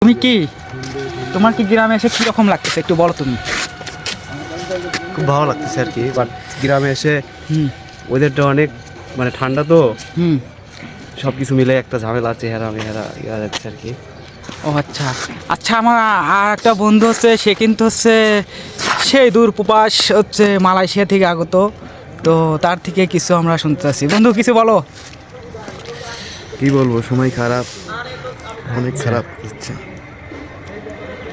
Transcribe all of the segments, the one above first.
তুমি কি তোমার কি গ্রামে এসে কিরকম লাগতেছে একটু বলো তুমি। খুব ভালো লাগতেছে আর কি, বাট গ্রামে এসে হুম ওয়েদারটা অনেক মানে ঠান্ডা তো, হুম সব কিছু মিলে একটা ঝামেলা, চেহারা মেহারা ইয়া যাচ্ছে আর কি। ও আচ্ছা আচ্ছা, আমার আর একটা বন্ধু হচ্ছে, সে কিন্তু হচ্ছে সেই দূর প্রবাস হচ্ছে মালয়েশিয়া থেকে আগত। তো তার থেকে কিছু আমরা শুনতে চাচ্ছি। বন্ধু কিছু বলো। কি বলবো, সময় খারাপ, অনেক খারাপ ইচ্ছা।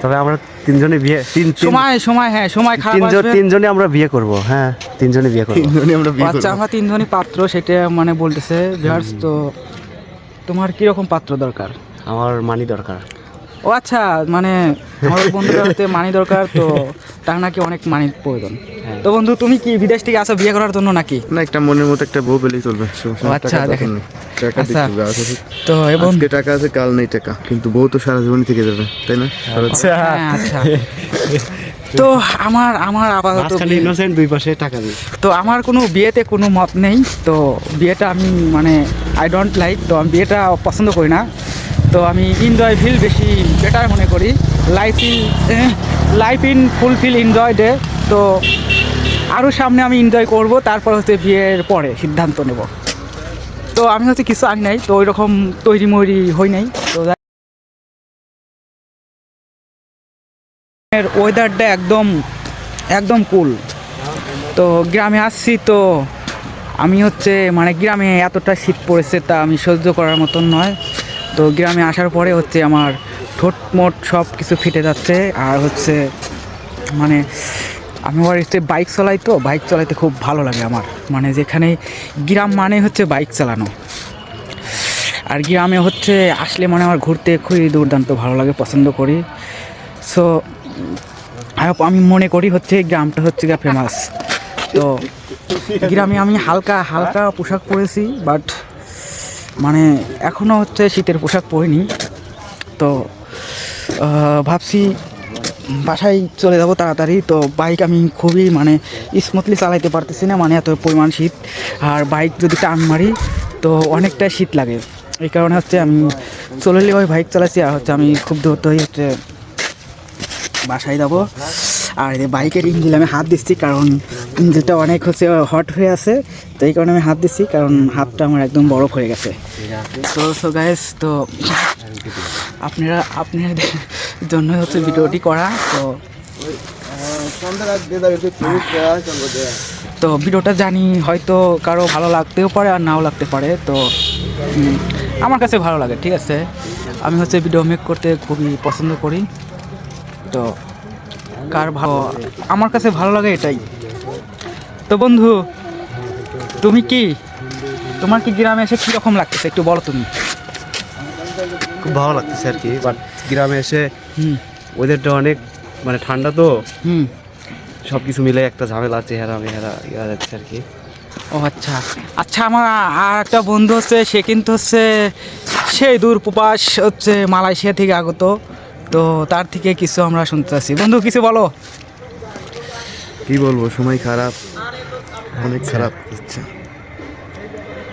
তবে আমরা তিনজনে বিয়ে সময় সময় হ্যাঁ সময় খারাপ আসবে। তিনজনে আমরা বিয়ে করব। হ্যাঁ, তিনজনে বিয়ে করব। ও আচ্ছা, আমরা তিনজনই পাত্র সেটা মানে বলতেছে ভিউয়ার্স। তো তোমার কিরকম পাত্র দরকার? আমার মানি দরকার। ও আচ্ছা, মানে আমার বন্ধুরা হতে মানি দরকার, তো তার নাকি অনেক মানির প্রয়োজন। তো বন্ধু তুমি কি বিদেশ থেকে আসো বিয়ে করার জন্য নাকি? না, একটা মনের মতো একটা বউ পেলেই চলবে। আচ্ছা দেখেন, টাকা আচ্ছা দিতে হবে। তো এবং আজকে টাকা আছে, কাল নেই টাকা, কিন্তু বউ তো সারা জীবন থেকে যাবে, তাই না? হ্যাঁ, আচ্ছা তো আমার আমার আপাতত ইনোসেন্ট দুই পাশে টাকা দিই। তো আমার কোনো বিয়েতে কোনো মত নেই। তো বিয়েটা আমি মানে আই ডোন্ট লাইক, তো আমি বিয়েটা পছন্দ করি না। তো আমি এনজয় ফিল বেশি বেটার মনে করি। Life in fulfil enjoy day. তো আরও সামনে আমি এনজয় করব, তারপর হচ্ছে বিয়ের পরে সিদ্ধান্ত নেব। তো আমি হচ্ছে কিছু আনি নাই, তো ওই রকম তৈরি মৈরি হই নাই। তো ওয়েদারটা একদম একদম কুল। তো গ্রামে আসছি, তো আমি হচ্ছে মানে গ্রামে এতটা শীত পড়েছে তা আমি সহ্য করার মতন নয়। তো গ্রামে আসার পরে হচ্ছে আমার ঠোঁট মোট সব কিছু ফেটে যাচ্ছে। আর হচ্ছে মানে আমি আবার হচ্ছে বাইক চালাই, তো বাইক চালাতে খুব ভালো লাগে আমার। মানে যেখানে গ্রাম মানে হচ্ছে বাইক চালানো, আর গ্রামে হচ্ছে আসলে মানে আমার ঘুরতে খুবই দুর্দান্ত ভালো লাগে, পছন্দ করি। সো আমি মনে করি হচ্ছে গ্রামটা হচ্ছে গা ফেমাস। তো গ্রামে আমি হালকা হালকা পোশাক পরেছি, বাট মানে এখনও হচ্ছে শীতের পোশাক পরিনি। তো ভাবছি বাসায় চলে যাব তাড়াতাড়ি। তো বাইক আমি খুবই মানে স্মুথলি চালাইতে পারতেছি না, মানে এত পরিমাণ শীত। আর বাইক যদি টান মারি তো অনেকটা শীত লাগে। এই কারণে হচ্ছে আমি চলে এলে ওই বাইক চালাচ্ছি, আর হচ্ছে আমি খুব দ্রুতই হচ্ছে বাসায় যাবো। আর এই বাইকের ইঞ্জিল আমি হাত দিচ্ছি, কারণ ইঞ্জিলটা অনেক হচ্ছে হট হয়ে আছে। তো এই কারণে আমি হাত দিচ্ছি, কারণ হাতটা আমার একদম বরফ হয়ে গেছে। তো গাইস, তো আপনাদের জন্য হচ্ছে ভিডিওটি করা। তো ভিডিওটা জানি হয়তো কারো ভালো লাগতেও পারে আর নাও লাগতে পারে। তো আমার কাছে ভালো লাগে, ঠিক আছে। আমি হচ্ছে ভিডিও মেক করতে খুবই পছন্দ করি। তো কার ভালো, আমার কাছে ভালো লাগে এটাই। তো বন্ধু তুমি কি তোমার কি গ্রামে এসে কীরকম লাগতেছে একটু বলো তুমি। খুব ভালো লাগতেছে আর কি, বাট গ্রামে এসে হুম ওয়েদারটা অনেক মানে ঠান্ডা তো, হুম সব কিছু মিলে একটা ঝামেলা, চেহারা মেহারা ইয়া যাচ্ছে আর কি। ও আচ্ছা আচ্ছা, আমার আর একটা বন্ধু হচ্ছে, সে কিন্তু হচ্ছে সেই দূর প্রবাস হচ্ছে মালয়েশিয়া থেকে আগত। তো তার থেকে কিছু আমরা শুনতে চাচ্ছি। বন্ধু কিছু বলো। কি বলবো, সময় খারাপ, অনেক খারাপ ইচ্ছা।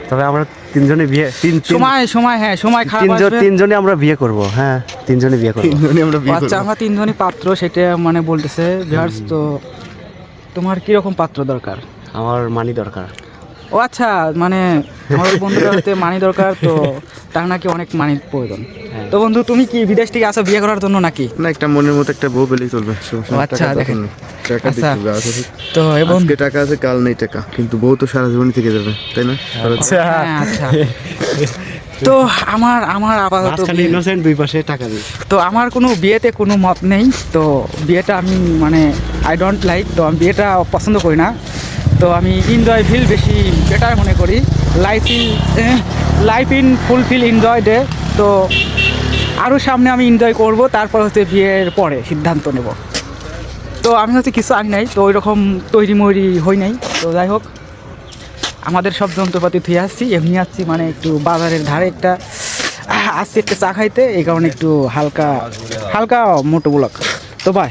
তবে আমরা তিনজনে বিয়ে সময় সময় হ্যাঁ সময় খারাপ আসবে। তিনজনে আমরা বিয়ে করব। হ্যাঁ, তিনজনে বিয়ে করব। ও আচ্ছা, আমরা তিনজনই পাত্র সেটা মানে বলতেছে ভিউয়ার্স। তো তোমার কিরকম পাত্র দরকার? আমার মানি দরকার। ও আচ্ছা, মানে আমার বন্ধুরা হতে মানি দরকার, তো তার নাকি অনেক মানির প্রয়োজন। তো বন্ধু তুমি কি বিদেশ থেকে আসো বিয়ে করার জন্য নাকি? না, একটা মনের মতো একটা বউ পেলেই চলবে। আচ্ছা দেখেন, টাকা দিতে হবে। তো এবং আজকে টাকা আছে, কাল নেই টাকা, কিন্তু বউ তো সারা জীবন থেকে যাবে, তাই না? আচ্ছা তো আমার আমার আপাতত ইনোসেন্ট দুই পাশে টাকা দিই। তো আমার কোনো বিয়েতে কোনো মত নেই। তো বিয়েটা আমি মানে আই ডোন্ট লাইক, তো আমি বিয়েটা পছন্দ করি না। তো আমি এনজয় ফিল বেশি বেটার মনে করি। Life in fulfil enjoy day. তো আরও সামনে আমি এনজয় করব, তারপর হচ্ছে বিয়ের পরে সিদ্ধান্ত নেব। তো আমি হচ্ছে কিছু আনি নাই, তো ওই রকম তৈরি মৈরি হই নাই। তো যাই হোক, আমাদের সব যন্ত্রপাতি ধুয়ে আসছি, এমনি আসছি মানে একটু বাজারের ধারে একটা আসছি একটা চা খাইতে, এই কারণে একটু হালকা হালকা মোটো ব্লক। তো বাই।